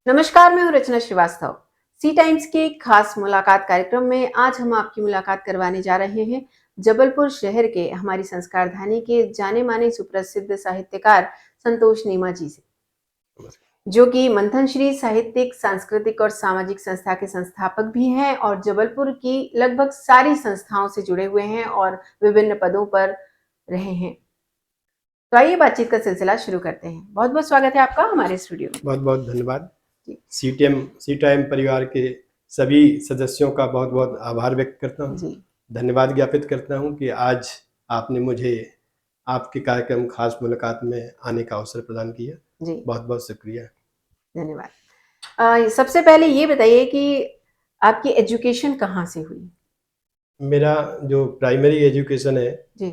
नमस्कार, मैं हूँ रचना श्रीवास्तव। सी टाइम्स के खास मुलाकात कार्यक्रम में आज हम आपकी मुलाकात करवाने जा रहे हैं जबलपुर शहर के हमारी संस्कारधानी के जाने माने सुप्रसिद्ध साहित्यकार संतोष नेमा जी से, जो कि मंथन श्री साहित्यिक, सांस्कृतिक और सामाजिक संस्था के संस्थापक भी हैं और जबलपुर की लगभग सारी संस्थाओं से जुड़े हुए हैं और विभिन्न पदों पर रहे हैं। तो आइए बातचीत का सिलसिला शुरू करते हैं। बहुत बहुत स्वागत है आपका हमारे स्टूडियो में। बहुत बहुत धन्यवाद। सी टाइम परिवार के सभी सदस्यों का बहुत बहुत आभार व्यक्त करता हूँ, धन्यवाद ज्ञापित करता हूँ कि आज आपने मुझे आपके कार्यक्रम खास मुलाकात में आने का अवसर प्रदान किया। जी, बहुत बहुत शुक्रिया, धन्यवाद। सबसे पहले ये बताइए कि आपकी एजुकेशन कहाँ से हुई? मेरा जो प्राइमरी एजुकेशन है जी,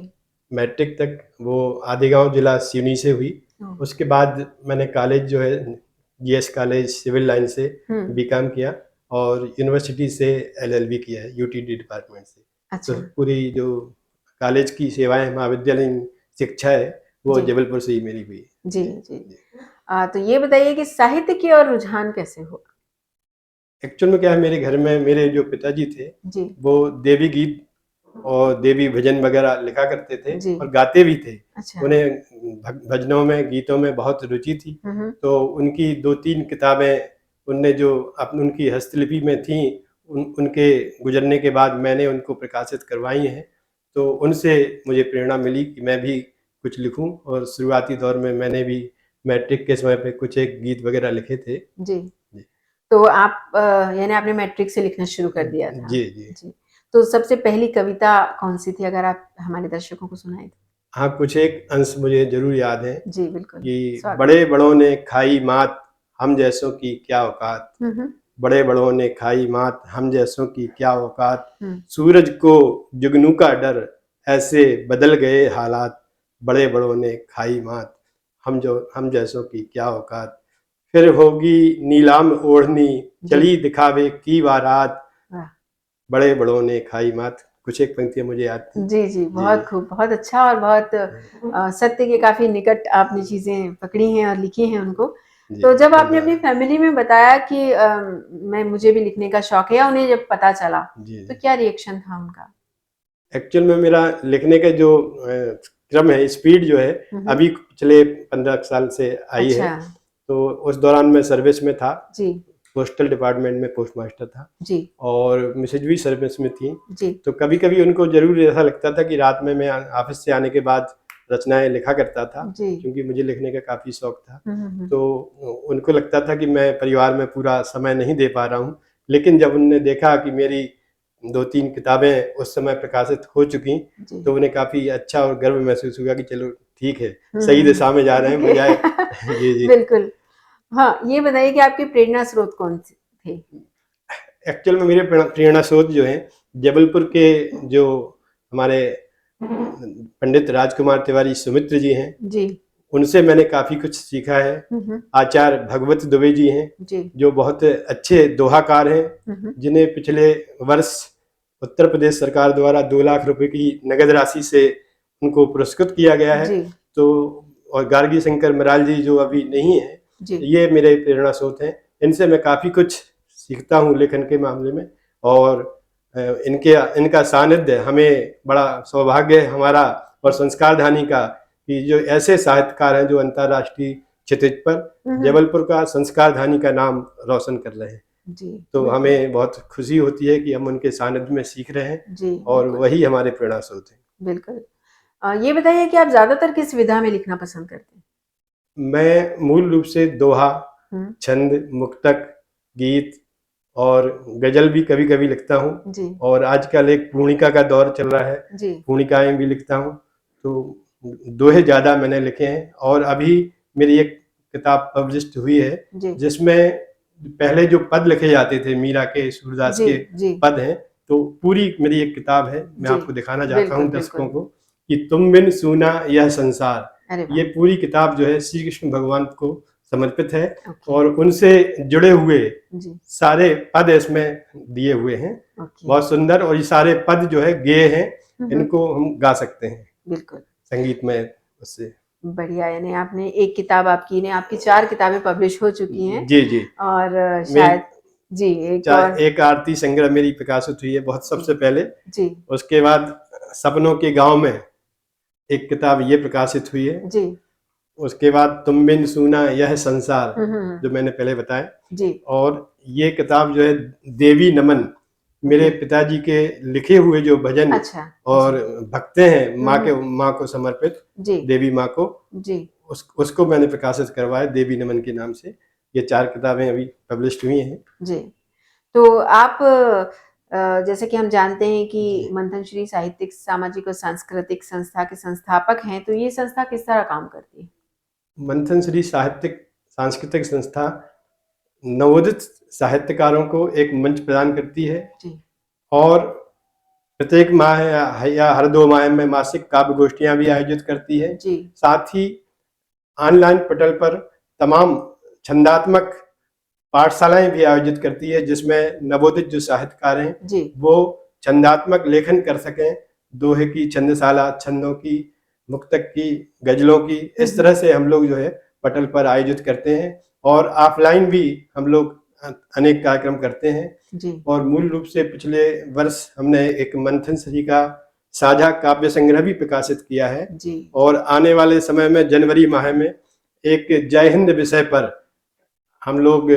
मैट्रिक तक वो आदिगांव जिला सिवनी से हुई। उसके बाद मैंने कॉलेज जो है जीएस कॉलेज सिविल लाइन से बीकॉम किया और यूनिवर्सिटी से एलएलबी किया है यूटीडी डिपार्टमेंट से। अच्छा। तो पूरी जो कॉलेज की सेवाएं, महाविद्यालयीन शिक्षा है वो जबलपुर से ही मेरी हुई। जी जी, जी। तो ये बताइए कि साहित्य की और रुझान कैसे हुआ? एक्चुअल में क्या है, मेरे घर में मेरे जो पिताजी थे जी, वो देवी गीत और देवी भजन वगैरह लिखा करते थे और गाते भी थे। अच्छा। उन्हें भजनों में, गीतों में बहुत रुचि थी। तो उनकी 2-3 किताबें उनने जो उनकी हस्तलिपि में थी, उनके गुजरने के बाद मैंने उनको प्रकाशित करवाई हैं। तो उनसे मुझे प्रेरणा मिली कि मैं भी कुछ लिखूं और शुरुआती दौर में मैंने भी मैट्रिक के समय पे कुछ एक गीत वगैरह लिखे थे। जी, तो आप यानी आपने मैट्रिक से लिखना शुरू कर दिया था? जी जी, जी। तो सबसे पहली कविता कौन सी थी, अगर आप हमारे दर्शकों को सुनाएं तो? हाँ, कुछ एक अंश मुझे जरूर याद है। जी बिल्कुल। कि बड़े बड़ों ने खाई मात, हम जैसों की क्या औकात। बड़े बड़ों ने खाई मात, हम जैसों की क्या औकात। सूरज को जुगनू का डर, ऐसे बदल गए हालात। बड़े बड़ों ने खाई मात, हम जैसों की क्या औकात। फिर होगी नीलाम ओढ़नी, चली दिखावे की बारात। बड़े बड़ों ने खाई मात। कुछ एक पंक्तियां मुझे याद थी। जी जी, बहुत खूब, बहुत अच्छा और बहुत सत्य के काफी निकट आपने चीजें पकड़ी हैं और लिखी हैं उनको। तो जब आपने अपनी फैमिली में बताया कि मुझे भी लिखने का शौक है, या उन्हें जब पता चला तो क्या रिएक्शन था उनका? एक्चुअल में मेरा लिखने का जो क्रम है, स्पीड जो है, अभी पिछले 15 साल से आई है। तो उस दौरान मैं सर्विस में था जी, पोस्टल डिपार्टमेंट में पोस्ट मास्टर था जी, और मिसेज भी सर्विस में थी जी। तो कभी कभी उनको जरूर ऐसा लगता था कि रात में मैं ऑफिस से आने के बाद रचनाएं लिखा करता था, क्योंकि मुझे लिखने का काफी शौक था। तो उनको लगता था कि मैं परिवार में पूरा समय नहीं दे पा रहा हूँ। लेकिन जब उन्होंने देखा कि मेरी 2-3 किताबें उस समय प्रकाशित हो चुकी, तो उन्हें काफी अच्छा और गर्व महसूस हुआ कि चलो ठीक है, सही दिशा में जा रहे हैं बजाय जी जी बिल्कुल। हाँ, ये बताइए कि आपके प्रेरणा स्रोत कौन से थे? एक्चुअल में मेरे प्रेरणा स्रोत जो हैं, जबलपुर के जो हमारे पंडित राजकुमार तिवारी सुमित्र जी हैं जी, उनसे मैंने काफी कुछ सीखा है। आचार्य भगवत दुबे जी हैं जी, जो बहुत अच्छे दोहाकार हैं, जिन्हें पिछले वर्ष उत्तर प्रदेश सरकार द्वारा 2 लाख रुपए की नगद राशि से उनको पुरस्कृत किया गया है। तो और गार्गी शंकर मराल जी जो अभी नहीं है, ये मेरे प्रेरणा स्रोत हैं। इनसे मैं काफी कुछ सीखता हूँ लेखन के मामले में, और इनका सानिध्य हमें बड़ा सौभाग्य है हमारा और संस्कारधानी का, कि जो ऐसे साहित्यकार हैं जो अंतर्राष्ट्रीय क्षितिज पर जबलपुर का संस्कारधानी का नाम रोशन कर रहे हैं जी। तो हमें बहुत खुशी होती है कि हम उनके सानिध्य में सीख रहे हैं जी, और वही हमारे प्रेरणा स्रोत हैं। बिल्कुल। ये बताइए कि आप ज्यादातर किस विधा में लिखना पसंद करते हैं? मैं मूल रूप से दोहा, छंद, मुक्तक, गीत और गजल भी कभी कभी लिखता हूँ। और आजकल एक पूर्णिका का दौर चल रहा है, पूर्णिकाएं भी लिखता हूँ। तो दोहे ज्यादा मैंने लिखे हैं, और अभी मेरी एक किताब पब्लिश हुई है जिसमें पहले जो पद लिखे जाते थे, मीरा के, सूरदास के पद हैं, तो पूरी मेरी एक किताब है, मैं आपको दिखाना चाहता हूँ दर्शकों को, कि तुम बिन सूना यह संसार। ये पूरी किताब जो है श्री कृष्ण भगवान को समर्पित है, और उनसे जुड़े हुए सारे पद इसमें दिए हुए हैं। बहुत सुंदर, और ये सारे पद जो है गेय हैं, इनको हम गा सकते हैं बिल्कुल संगीत में उससे। बढ़िया, यानी आपने एक किताब आपकी 4 किताबें पब्लिश हो चुकी हैं। जी जी। और शायद जी एक आरती संग्रह मेरी प्रकाशित हुई है बहुत सबसे पहले जी। उसके बाद सपनों के गांव में एक किताब ये प्रकाशित हुई है जी। उसके बाद तुम बिन सूना यह संसार जो मैंने पहले बताया जी। और ये किताब जो है देवी नमन मेरे पिताजी के लिखे हुए जो भजन अच्छा, और भक्ते हैं माँ को समर्पित जी। देवी माँ को जी। उसको मैंने प्रकाशित करवाया देवी नमन के नाम से। ये 4 किताबें अभी पब्लिश हुई हैं। जी। तो आप जैसे कि हम जानते हैं कि मंथन श्री साहित्यिक सामाजिक और सांस्कृतिक संस्था के संस्थापक हैं, तो ये संस्था किस तरह काम करती है? मंथन श्री साहित्यिक सांस्कृतिक संस्था नवोदित साहित्यकारों को एक मंच प्रदान करती है जी। और प्रत्येक माह या हर 2 माह में मासिक काव्य गोष्ठियां भी आयोजित करती है। जी। साथ ही ऑनलाइन पटल पर तमाम छंदात्मक पाठशालाएं भी आयोजित करती है जिसमें नवोदित जो साहित्यकार हैं वो छंदात्मक लेखन कर सकें। दोहे की छंदशाला, छंदों की, मुक्तक की, गजलों की, इस तरह से हम लोग जो है पटल पर आयोजित करते हैं और ऑफलाइन भी हम लोग अनेक कार्यक्रम करते हैं। जी। और मूल रूप से पिछले वर्ष हमने एक मंथन श्री का साझा काव्य संग्रह भी प्रकाशित किया है जी। और आने वाले समय में जनवरी माह में एक जय हिंद विषय पर हम लोग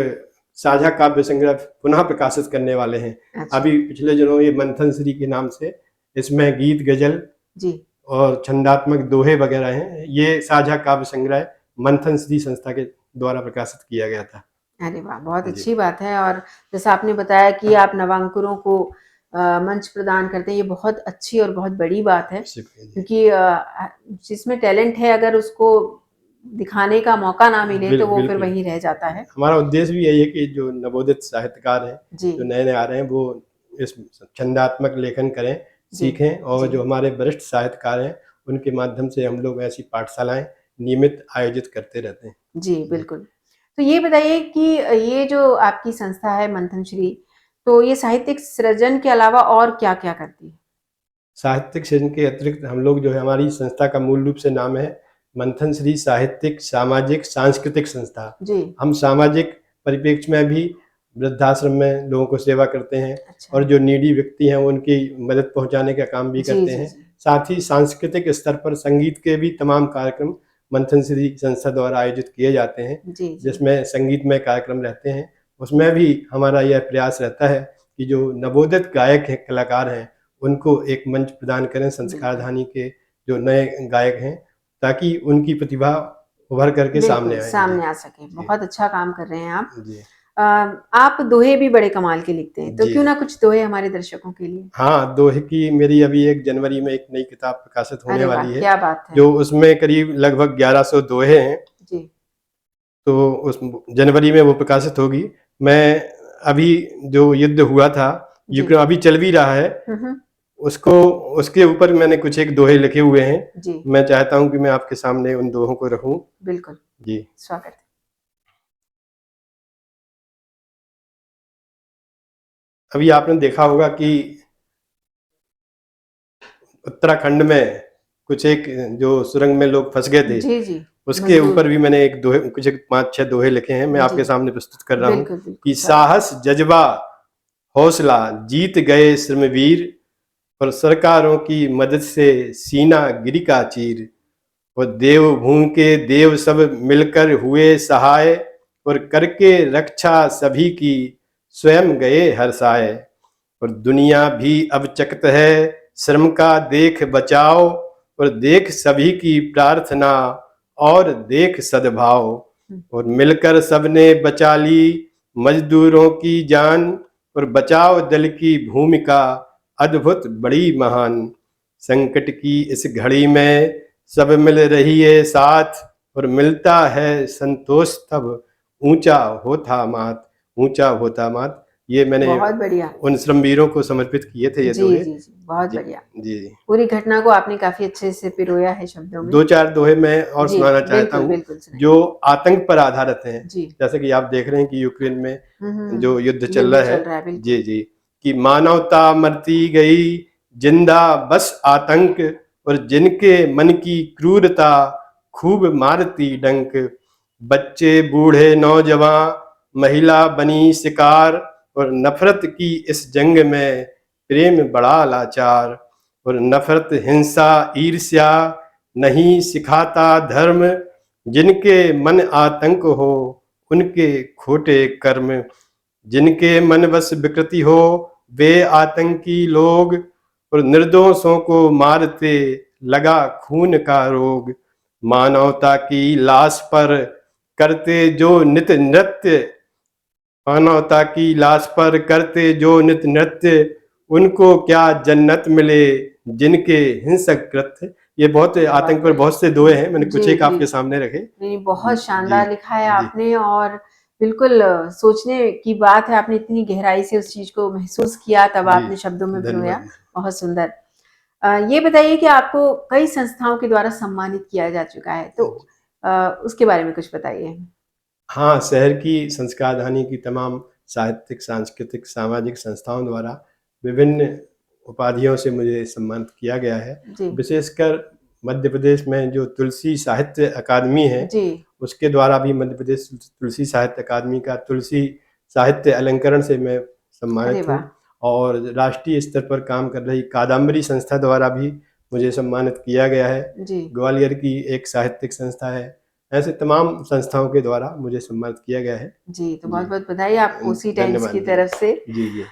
साझा काव्य संग्रह पुनः प्रकाशित करने वाले हैं। अच्छा। अभी पिछले दिनों ये मंथन श्री के नाम से इसमें गीत, गजल जी और छंदात्मक दोहे वगैरह हैं। ये साझा काव्य संग्रह मंथन श्री संस्था के द्वारा प्रकाशित किया गया था। अरे वाह, बहुत अच्छी बात है। और जैसा आपने बताया कि आप नवांकुरों को मंच प्रदान करते हैं, ये बहुत अच्छी और बहुत बड़ी बात है क्योंकि जिसमें टैलेंट है अगर उसको दिखाने का मौका ना मिले तो वो फिर वहीं रह जाता है। हमारा उद्देश्य भी यही है कि जो नवोदित साहित्यकार हैं जो नए आ रहे हैं वो इस छंदात्मक लेखन करें, सीखें और जो हमारे वरिष्ठ साहित्यकार हैं उनके माध्यम से हम लोग ऐसी पाठशालाएं नियमित आयोजित करते रहते हैं। जी बिल्कुल। तो ये बताइए कि ये जो आपकी संस्था है मंथन श्री, तो ये साहित्यिक सृजन के अलावा और क्या क्या करती है? साहित्यिक सृजन के अतिरिक्त हम लोग जो है हमारी संस्था का मूल रूप से नाम है मंथन श्री साहित्यिक सामाजिक सांस्कृतिक संस्था। हम सामाजिक परिप्रेक्ष्य में भी वृद्धाश्रम में लोगों को सेवा करते हैं। अच्छा। और जो नीडी व्यक्ति हैं उनकी मदद पहुंचाने का काम भी करते हैं। साथ ही सांस्कृतिक स्तर पर संगीत के भी तमाम कार्यक्रम मंथन श्री संस्था द्वारा आयोजित किए जाते हैं जिसमें संगीतमय कार्यक्रम रहते हैं। उसमें भी हमारा यह प्रयास रहता है कि जो नवोदित गायक हैं, कलाकार हैं, उनको एक मंच प्रदान करें, संस्कारधानी के जो नए गायक हैं, ताकि उनकी प्रतिभा उभर करके सामने आ सके। बहुत अच्छा काम कर रहे हैं आप। जी। आप दोहे भी बड़े कमाल के लिखते हैं, तो क्यों ना कुछ दोहे हमारे दर्शकों के लिए? हाँ, दोहे की मेरी अभी 1 जनवरी में एक नई किताब प्रकाशित होने वाली है। क्या बात है। जो उसमें करीब लगभग 1100 दोहे हैं। जी। तो उस जनवरी में वो प्रकाशित होगी। मैं अभी जो युद्ध हुआ था यूक्रेन अभी चल भी रहा है, उसके ऊपर मैंने कुछ एक दोहे लिखे हुए हैं जी। मैं चाहता हूं कि मैं आपके सामने उन दोहों को रखूं। बिल्कुल जी, स्वागत। अभी आपने देखा होगा कि उत्तराखंड में कुछ एक जो सुरंग में लोग फंस गए थे जी जी। उसके ऊपर भी मैंने एक दोहे कुछ 5-6 दोहे लिखे हैं, मैं आपके सामने प्रस्तुत कर रहा हूँ कि साहस जज्बा हौसला जीत गए श्रमवीर और सरकारों की मदद से सीना गिरी का चीर और देवभूमि के देव सब मिलकर हुए सहाय और करके रक्षा सभी की स्वयं गए हर्षाए और दुनिया भी अब चकित है श्रम का देख बचाओ और देख सभी की प्रार्थना और देख सद्भाव और मिलकर सबने बचा ली मजदूरों की जान और बचाव दल की भूमिका अद्भुत बड़ी महान संकट की इस घड़ी में सब मिल रही है साथ और मिलता है संतोष तब ऊंचा होता मात। ये मैंने बहुत बढ़िया उन श्रमवीरों को समर्पित किए थे ये दोहे। जी, बहुत बढ़िया। जी, पूरी घटना को आपने काफी अच्छे से पिरोया है शब्दों में। 2-4 दोहे मैं और सुनाना चाहता हूँ जो आतंक पर आधारित हैं। जैसे कि आप देख रहे हैं कि यूक्रेन में जो युद्ध चल रहा है जी जी, कि मानवता मरती गई जिंदा बस आतंक और जिनके मन की क्रूरता खूब मारती डंक। बच्चे बूढ़े नौजवान महिला बनी शिकार, और नफरत की इस जंग में प्रेम बड़ा लाचार। और नफरत हिंसा ईर्ष्या नहीं सिखाता धर्म, जिनके मन आतंक हो उनके खोटे कर्म। जिनके मन बस विकृति हो वे आतंकी लोग, और निर्दोषों को मारते लगा खून का रोग। मानवता की लाश पर करते जो नित नृत्य, मानवता की लाश पर करते जो नित नृत्य, उनको क्या जन्नत मिले जिनके हिंसक कृत्य। ये बहुत आतंक पर बहुत से दोहे हैं, मैंने कुछ एक आपके सामने रखे। नहीं, बहुत शानदार लिखा है आपने, और बिल्कुल सोचने की बात है, आपने इतनी गहराई से उस चीज को महसूस किया, तब आपने शब्दों में पिरोया। बहुत सुंदर। ये बताइए कि आपको कई संस्थाओं के द्वारा सम्मानित किया जा चुका है, तो उसके बारे में कुछ बताइए। हाँ, शहर की संस्कारधानी की तमाम साहित्यिक, सांस्कृतिक, सामाजिक संस्थाओं द्वारा विभिन्न उपाधियों से मुझे सम्मानित किया गया है। विशेषकर मध्य प्रदेश में जो तुलसी साहित्य अकादमी है, उसके द्वारा भी मध्य प्रदेश तुलसी साहित्य अकादमी का तुलसी साहित्य अलंकरण से मैं सम्मानित हूँ। और राष्ट्रीय स्तर पर काम कर रही कादम्बरी संस्था द्वारा भी मुझे सम्मानित किया गया है। ग्वालियर की एक साहित्यिक संस्था है। ऐसे तमाम संस्थाओं के द्वारा मुझे सम्मानित किया गया है। जी, तो बहुत बहुत बधाई आपको सी टाइम्स की तरफ से। जी जी।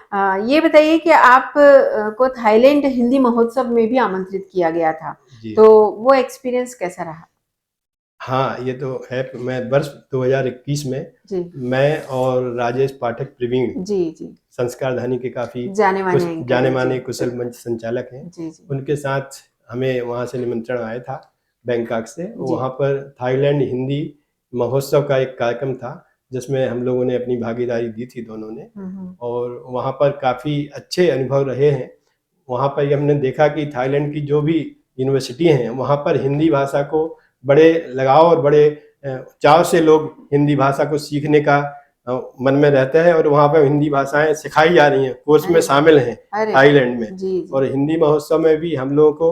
ये बताइए कि आप को थाईलैंड हिंदी महोत्सव में भी आमंत्रित किया गया था, तो वो एक्सपीरियंस कैसा रहा? हाँ, ये तो है। मैं वर्ष 2021 में मैं और राजेश पाठक प्रवीण संस्कारधानी के काफी जाने माने कुशल मंच संचालक हैं, उनके साथ हमें वहाँ से निमंत्रण आया था बैंकॉक से। वहाँ पर थाईलैंड हिंदी महोत्सव का एक कार्यक्रम था, जिसमें हम लोगों ने अपनी भागीदारी दी थी दोनों ने, और वहाँ पर काफ़ी अच्छे अनुभव रहे हैं। वहाँ पर हमने देखा कि थाईलैंड की जो भी यूनिवर्सिटी हैं, वहाँ पर हिंदी भाषा को बड़े लगाव और बड़े चाव से लोग हिंदी भाषा को सीखने का मन में रहता है, और वहाँ पर हिंदी भाषाएं सिखाई जा रही हैं, कोर्स में शामिल हैं थाईलैंड में। और हिंदी महोत्सव में भी हम लोगों को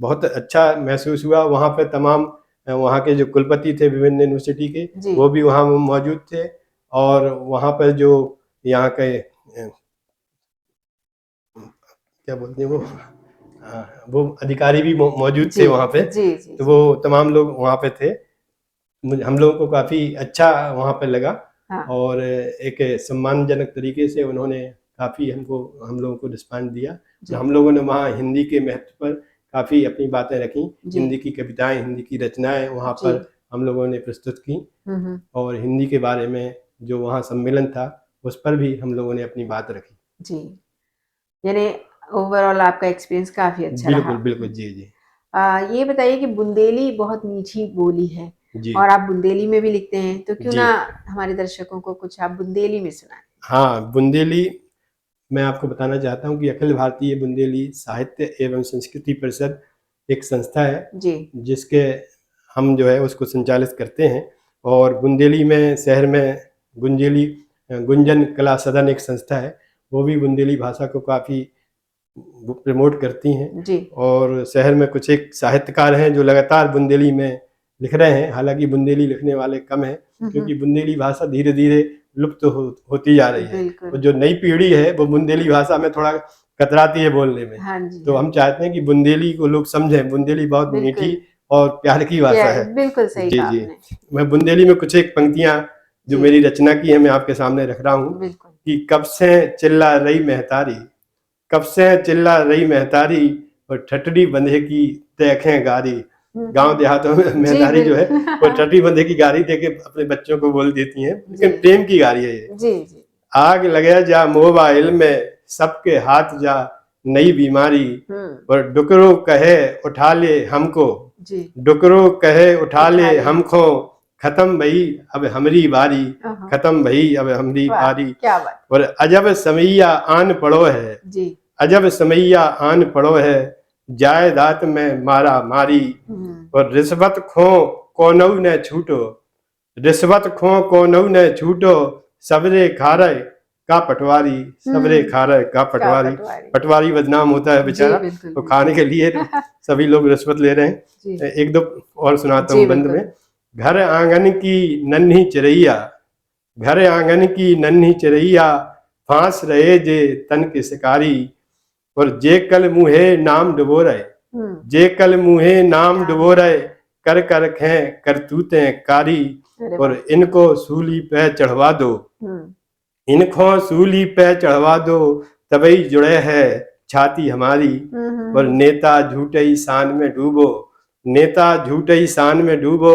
बहुत अच्छा महसूस हुआ। वहाँ पर तमाम वहाँ के जो कुलपति थे विभिन्न यूनिवर्सिटी के, वो भी वहाँ मौजूद थे, और वहाँ पर जो यहाँ के क्या बोलते हैं वो अधिकारी भी मौजूद थे वहाँ पे। तो वो तमाम लोग वहाँ पे थे। हम लोगों को काफ़ी अच्छा वहाँ पे लगा। और एक सम्मानजनक तरीके से उन्होंने काफ़ी हम लोगों को रिस्पॉन्ड दिया। हम लोगों ने वहाँ हिंदी के महत्व पर काफ़ी अपनी बातें रखी। हिंदी की कविताएं, हिंदी की रचनाएं वहाँ पर हम लोगों ने प्रस्तुत की, और हिंदी के बारे में जो वहाँ सम्मेलन था उस पर भी हम लोगों ने अपनी बात रखी। जी, यानी ओवरऑल आपका एक्सपीरियंस काफी अच्छा रहा। बिल्कुल बिल्कुल। जी जी। ये बताइए कि बुंदेली बहुत मीठी बोली है, और आप बुंदेली में भी लिखते हैं, तो क्यों ना हमारे दर्शकों को कुछ आप बुंदेली में सुनाएं। हाँ, बुंदेली मैं आपको बताना चाहता हूँ कि अखिल भारतीय बुंदेली साहित्य एवं संस्कृति परिषद एक संस्था है जिसके हम जो है उसको संचालित करते हैं। और बुंदेली में शहर में गुंजन कला सदन एक संस्था है, वो भी बुंदेली भाषा को काफ़ी प्रमोट करती हैं। और शहर में कुछ एक साहित्यकार हैं जो लगातार बुंदेली में लिख रहे हैं। हालांकि बुंदेली लिखने वाले कम हैं, क्योंकि बुंदेली भाषा धीरे धीरे लुप्त होती जा रही है। और जो नई पीढ़ी है वो बुंदेली भाषा में थोड़ा कतराती है बोलने में। तो हम चाहते हैं कि बुंदेली को लोग समझें। बुंदेली बहुत मीठी और प्यार की भाषा है। बिल्कुल सही जी जी। मैं बुंदेली में कुछ एक पंक्तियां जो मेरी रचना की है मैं आपके सामने रख रहा हूँ कि कब से चिल्ला रही महतारी, कब से चिल्ला रही महतारी, और ठटड़ी बंधे की देखें गारी। गांव देहातों में महतारी जो है वो ठटड़ी बंधे की गारी देके अपने बच्चों को बोल देती हैं, लेकिन प्रेम की गारी है ये। जी। आग लगे जा मोबाइल में सबके हाथ जा नई बीमारी, और डुकरो कहे उठा ले हमको, डुकरो कहे उठा ले हमको, खत्म भई अब हमरी बारी, खत्म भई अब हमरी बारी। और अजब समैया आन पड़ो है, अजब समैया आन पड़ो है, जायदाद में मारा मारी। और रिश्वत खो कोनऊ न छूटो, रिश्वत खो कोनऊ न छूटो, सबरे खारे का पटवारी, सबरे खा रहे का पटवारी। पटवारी बदनाम होता है बेचारा, तो खाने के लिए सभी लोग रिश्वत ले रहे हैं। एक दो और सुनाता हूँ बंद में। घर आंगन की नन्ही चिरैया, घर आंगन की नन्ही चिरैया, फांस रहे जे तन के शिकारी, और जे कल मुहे नाम डुबो रहे, जे कल मुहे नाम डुबो रहे, कर कर खें करतूतें कारी, और इनको सूली पे चढ़वा दो, इनको सूली पे चढ़वा दो, तबई जुड़े है छाती हमारी, और नेता झूठे शान में डूबो, नेता झूठे शान में डूबो,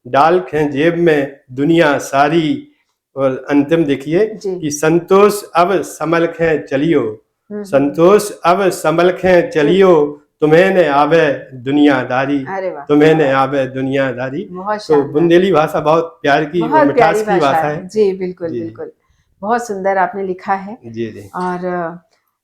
डाल खें जेब में दुनिया सारी। और अंतिम देखिए कि संतोष अब संभल खें चलियो, संतोष अब संभल खें चलियो, तुम्हें न आवे दुनियादारी, तुम्हें न आवे दुनियादारी। तो बुंदेली भाषा बहुत प्यार की, मिठास की भाषा है। जी बिल्कुल बिल्कुल, बहुत सुंदर आपने लिखा है। जी जी। और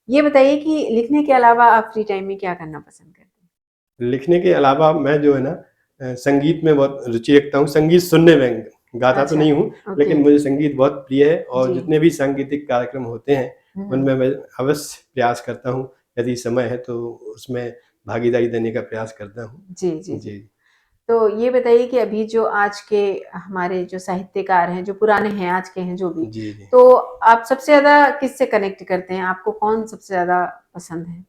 ये बताइए कि लिखने के अलावा आप फ्री टाइम में क्या करना पसंद करते हैं? लिखने के अलावा मैं जो है ना, संगीत में बहुत रुचि रखता हूँ। संगीत सुनने में, गाता तो नहीं हूँ, लेकिन मुझे संगीत बहुत प्रिय है। और जितने भी सांगीतिक कार्यक्रम होते हैं उनमें मैं अवश्य प्रयास करता हूँ, यदि समय है तो उसमें भागीदारी देने का प्रयास करता हूँ। जी जी जी। तो ये बताइए कि अभी जो आज के हमारे जो साहित्यकार हैं, जो पुराने हैं, आज के हैं जो भी, तो आप सबसे ज्यादा किससे कनेक्ट करते हैं? आपको कौन सबसे ज्यादा पसंद है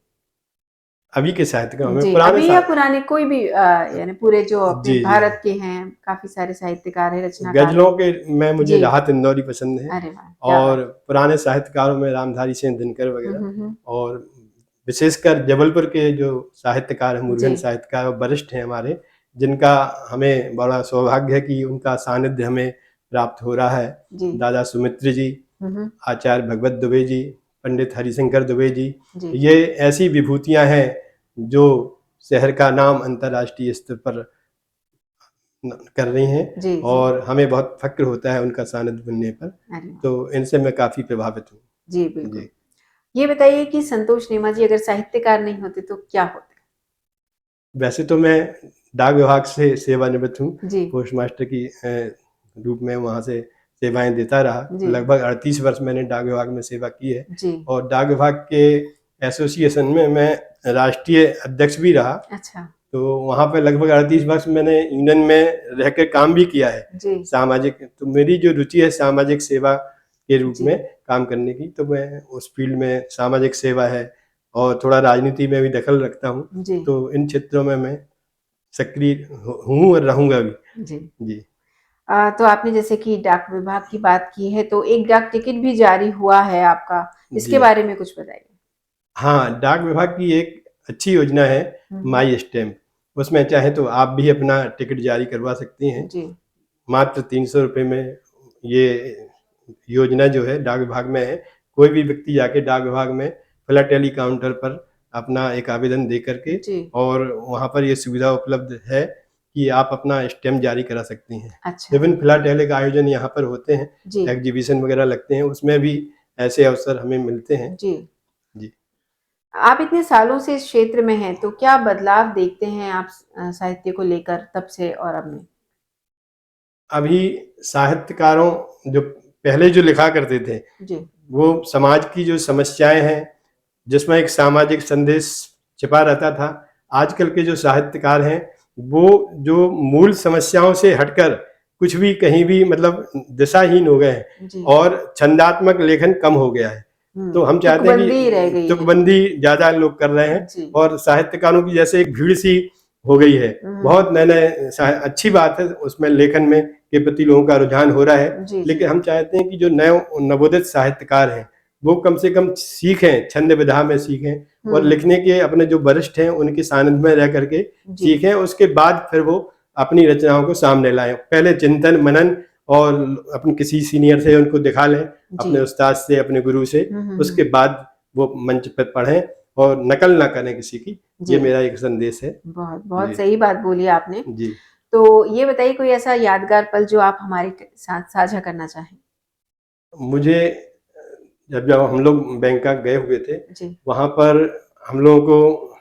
अभी के साहित्यकारों में? पुराने अभी या पुराने, कोई भी, यानी पूरे जो अपने भारत के हैं, काफी सारे साहित्यकार हैं, रचनाकार। गजलों के में मुझे राहत इंदौरी पसंद है। और पुराने साहित्यकारों में रामधारी सिंह दिनकर वगैरह, और विशेषकर जबलपुर के जो साहित्यकार हैं, मुर्गन साहित्यकार, वरिष्ठ हैं हमारे, जिनका हमें बड़ा सौभाग्य है कि उनका सानिध्य हमें प्राप्त हो रहा है। दादा सुमित्र जी, आचार्य भगवत दुबे जी, पंडित हरिशंकर दुबे जी, ये ऐसी विभूतियां हैं जो शहर का नाम अंतर्राष्ट्रीय स्तर पर कर रही हैं। और हमें बहुत फक्र होता है उनका सानिध्य बनने पर। तो इनसे मैं काफी प्रभावित हूँ। जी बिल्कुल। ये बताइए कि संतोष नेमा जी अगर साहित्यकार नहीं होते तो क्या होते? वैसे तो मैं डाक विभाग से सेवानिवृत्त हूँ, पोस्ट मास्टर की रूप में वहाँ से सेवाएं देता रहा। लगभग 38 वर्ष मैंने डाक विभाग में सेवा की है। और डाक विभाग के एसोसिएशन में मैं राष्ट्रीय अध्यक्ष भी रहा। अच्छा। तो वहाँ पे लगभग 38 वर्ष मैंने यूनियन में रहकर काम भी किया है सामाजिक। तो मेरी जो रुचि है सामाजिक सेवा के रूप में काम करने की, तो मैं उस फील्ड में सामाजिक सेवा है और थोड़ा राजनीति में भी दखल रखता हूँ। तो इन क्षेत्रों में मैं सक्रिय हूँ और रहूंगा भी। जी। तो आपने जैसे कि डाक विभाग की बात की है, तो एक डाक टिकट भी जारी हुआ है आपका, इसके बारे में कुछ बताइए। हाँ, डाक विभाग की एक अच्छी योजना है माई स्टैम्प। उसमें चाहे तो आप भी अपना टिकट जारी करवा सकती हैं। मात्र 300 रुपये में ये योजना जो है डाक विभाग में है। कोई भी व्यक्ति जाके डाक विभाग में फिलाटेली काउंटर पर अपना एक आवेदन दे करके, और वहाँ पर ये सुविधा उपलब्ध है कि आप अपना स्टैम्प जारी करा सकती हैं। अच्छा। विभिन्न फिलाटेलिक आयोजन यहाँ पर होते हैं, एग्जीबिशन वगैरह लगते हैं, उसमें भी ऐसे अवसर हमें मिलते हैं। जी। आप इतने सालों से इस क्षेत्र में हैं, तो क्या बदलाव देखते हैं आप साहित्य को लेकर तब से और अब में? अभी साहित्यकारों जो पहले जो लिखा करते थे वो समाज की जो समस्याएं हैं जिसमें एक सामाजिक संदेश छिपा रहता था। आजकल के जो साहित्यकार हैं वो जो मूल समस्याओं से हटकर कुछ भी कहीं भी मतलब दिशाहीन हो गए हैं और छंदात्मक लेखन कम हो गया है। तो हम चाहते हैं कि तुकबंदी ज्यादा लोग कर रहे हैं और साहित्यकारों की जैसे एक भीड़ सी हो गई है। बहुत नए नए अच्छी बात है उसमें लेखन में के प्रति लोगों का रुझान हो रहा है। लेकिन हम चाहते हैं कि जो नए नवोदित साहित्यकार हैं वो कम से कम सीखें, छंद विधा में सीखें और लिखने के अपने जो वरिष्ठ हैं उनके सानिध्य में रह करके सीखें। उसके बाद फिर वो अपनी रचनाओं को सामने लाएं। पहले चिंतन मनन और अपने किसी सीनियर से उनको दिखा लें, अपने उस्ताद से, अपने गुरु से, उसके बाद वो मंच पर पढ़ें और नकल ना करें किसी की। ये मेरा एक संदेश है। बहुत बहुत सही बात बोली आपने जी। तो ये बताइए कोई ऐसा यादगार पल जो आप हमारे साथ साझा करना चाहें? मुझे जब हम लोग बैंकॉक गए हुए थे वहाँ पर हम लोगों को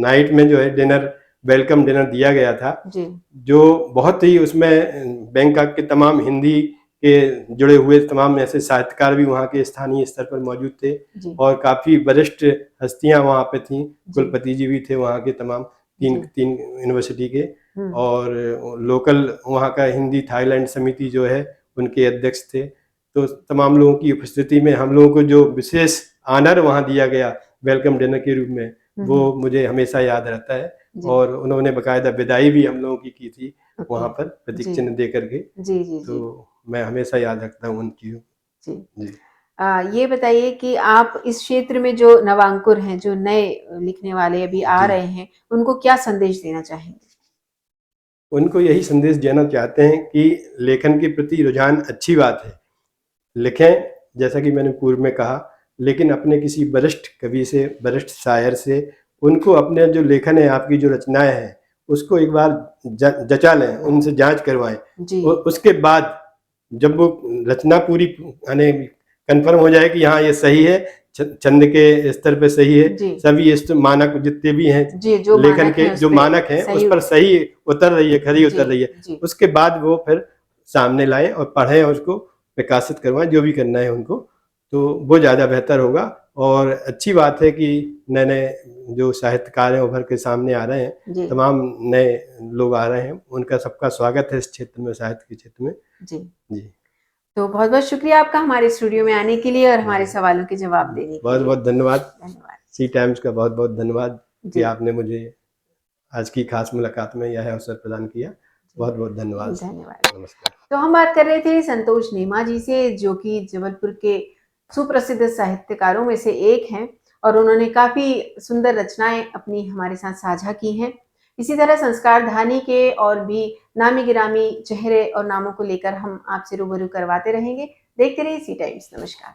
नाइट में जो है डिनर, वेलकम डिनर दिया गया था जो बहुत ही उसमें बैंकॉक के तमाम हिंदी के जुड़े हुए तमाम ऐसे साहित्यकार भी वहाँ के स्थानीय स्तर पर मौजूद थे और काफ़ी वरिष्ठ हस्तियाँ वहाँ पे थीं। कुलपति जी भी थे वहाँ के तमाम तीन यूनिवर्सिटी के, और लोकल वहाँ का हिंदी थाईलैंड समिति जो है उनके अध्यक्ष थे। तो तमाम लोगों की उपस्थिति में हम लोगों को जो विशेष ऑनर वहाँ दिया गया वेलकम डिनर के रूप में, वो मुझे हमेशा याद रहता है। और उन्होंने बाकायदा विदाई भी हम लोगों की थी वहाँ पर प्रतीक चिन्ह दे करके। तो मैं हमेशा याद रखता हूँ उनकी। जी। ये बताइए कि आप इस क्षेत्र में जो नवांकुर हैं, जो नए लिखने वाले अभी आ रहे हैं, उनको क्या संदेश देना चाहेंगे? उनको यही संदेश देना चाहते हैं कि लेखन के प्रति रुझान अच्छी बात है, लिखें जैसा कि मैंने पूर्व में कहा, लेकिन अपने किसी वरिष्ठ कवि से, वरिष्ठ शायर से उनको अपने जो लेखन है, आपकी जो रचनाएं हैं, उसको एक बार जचा लें, उनसे जांच करवाएं। उसके बाद जब वो रचना पूरी यानी कंफर्म हो जाए कि हाँ ये सही है, छंद के स्तर पे सही है, सभी मानक जितने भी हैं लेखन के जो मानक हैं उस पर सही उतर रही है, खरी उतर रही है, उसके बाद वो फिर सामने लाएं और पढ़ें और उसको प्रकाशित करवाएं, जो भी करना है उनको, तो वो ज़्यादा बेहतर होगा। और अच्छी बात है कि नए नए जो साहित्यकार हैं उभर के सामने आ रहे हैं, तमाम नए लोग आ रहे हैं, उनका सबका स्वागत है इस क्षेत्र में, साहित्य के क्षेत्र में। जी। तो बहुत बहुत शुक्रिया आपका हमारे स्टूडियो में आने के लिए और हमारे सवालों के जवाब देने के लिए। बहुत बहुत धन्यवाद। सी टाइम्स का बहुत बहुत धन्यवाद कि आपने मुझे आज की खास मुलाकात में यह अवसर प्रदान किया। बहुत बहुत धन्यवाद। नमस्कार। तो हम बात कर रहे थे संतोष नेमा जी से, जो कि जबलपुर के सुप्रसिद्ध साहित्यकारों में से एक हैं और उन्होंने काफी सुंदर रचनाएं अपनी हमारे साथ साझा की हैं। इसी तरह संस्कार धानी के और भी नामी गिरामी चेहरे और नामों को लेकर हम आपसे रूबरू करवाते रहेंगे। देखते रहिए सी टाइम्स। नमस्कार।